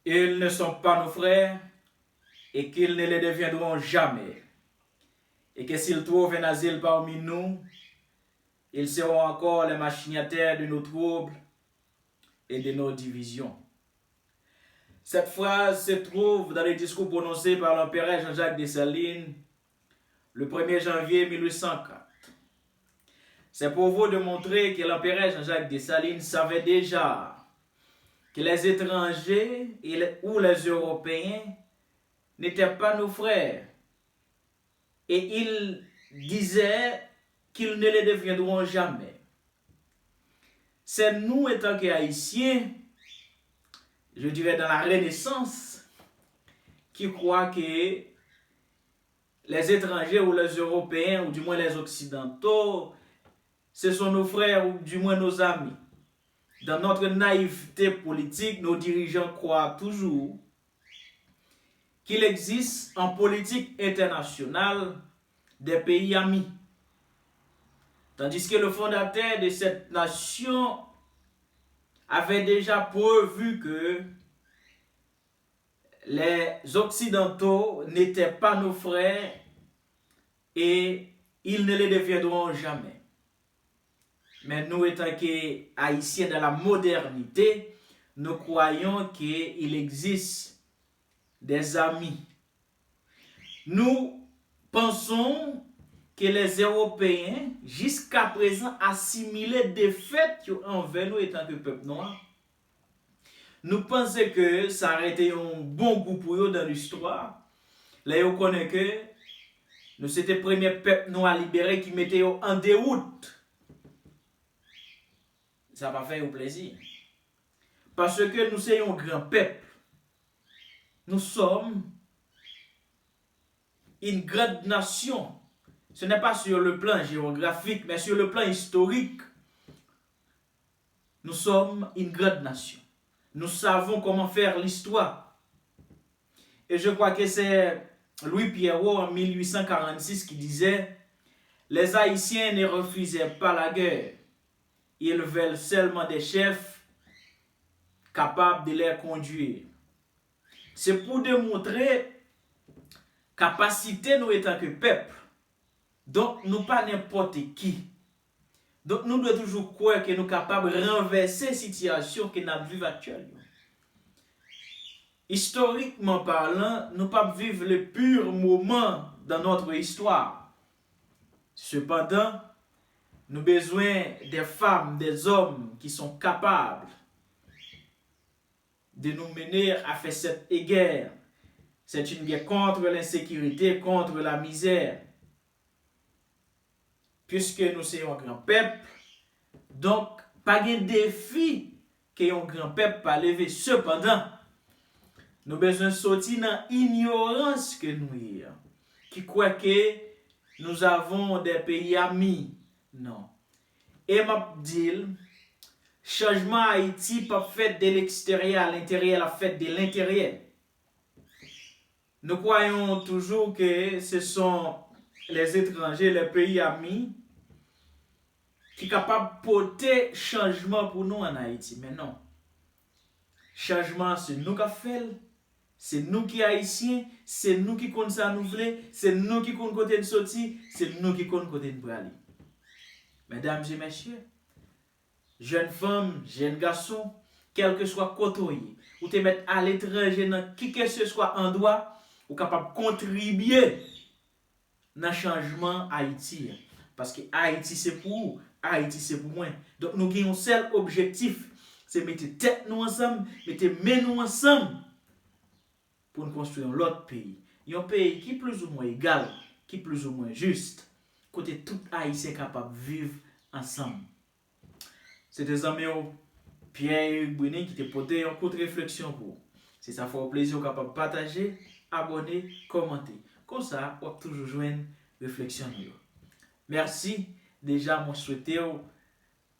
Ils ne sont pas nos frères et qu'ils ne les deviendront jamais. Et que s'ils trouvent un asile parmi nous, ils seront encore les machinataires de nos troubles et de nos divisions. Cette phrase se trouve dans les discours prononcés par l'empereur Jean-Jacques Dessalines le 1er janvier 1804. C'est pour vous de montrer que l'empereur Jean-Jacques Dessalines savait déjà que les étrangers ou les Européens n'étaient pas nos frères. Et il disait qu'ils ne les deviendront jamais. C'est nous, étant qu'Haïtiens, je dirais dans la Renaissance, qui croient que les étrangers ou les Européens, ou du moins les Occidentaux, ce sont nos frères ou du moins nos amis. Dans notre naïveté politique, nos dirigeants croient toujours qu'il existe en politique internationale des pays amis. Tandis que le fondateur de cette nation avait déjà prévu que les Occidentaux n'étaient pas nos frères et ils ne les deviendront jamais. Mais nous, étant qu'Haïtiens de la modernité, nous croyons qu'il existe des amis. Nous pensons que les Européens, jusqu'à présent, assimilaient des faits envers nous étant que peuple noir. Nous pensons que ça aurait été un bon goût pour eux dans l'histoire. Là, on connaît que nous c'était le premier peuple noir libéré qui mettait en déroute. Ça va faire plaisir. Parce que nous sommes un grand peuple. Nous sommes une grande nation. Ce n'est pas sur le plan géographique, mais sur le plan historique. Nous sommes une grande nation. Nous savons comment faire l'histoire. Et je crois que c'est Louis Pierrot en 1846 qui disait « Les Haïtiens ne refusaient pas la guerre. Ils veulent seulement des chefs capables de les conduire. » C'est pour démontrer capacité nous étant que peuple. Donc, nous pas n'importe qui. Donc, nous devons toujours croire que nous sommes capables de renverser la situation que nous vivons actuellement. Historiquement parlant, nous ne pouvons pas vivre le pur moment dans notre histoire. Cependant, nous avons besoin des femmes, des hommes qui sont capables de nous mener à faire cette guerre. C'est une guerre contre l'insécurité, contre la misère. Puisque nous sommes un grand peuple, donc pas de défi qu'un grand peuple pas lever. Cependant, nous avons besoin de sortir dans l'ignorance que nous y qui croit que nous avons des pays amis. Non. Et m'a dit, changement Haïti pas fait de l'extérieur à l'intérieur, la fait de l'intérieur. Nous croyons toujours que ce sont les étrangers, les pays amis, qui sont capables de porter changement pour nous en Haïti. Mais non. Changement, c'est nous qui fait. C'est nous qui sommes haïtiens. C'est nous qui comptons ça nous voulons. C'est nous qui comptons côté de sortir. C'est nous qui comptons côté de aller. Mesdames et messieurs, jeunes femmes, jeunes garçons, quel que soit côté, ou te mettre à l'étranger dans qui que ce soit endroit, ou capable de contribuer dans le changement Haïti. Parce que Haïti c'est pour vous, Haïti c'est pour moi. Donc nous avons un seul objectif, c'est mettre tête nous ensemble, mettre main nous ensemble pour nous construire l'autre pays. Un pays qui est plus ou moins égal, qui est plus ou moins juste, côté tout Haïtien capable de vivre ensemble. C'est des amis Pierre Brunet qui te porté un coup de réflexion pour vous. Si ça fait plaisir, capable de partager, abonner, commenter. Comme ça, on va toujours joindre réflexion. Merci. Déjà, moi souhaite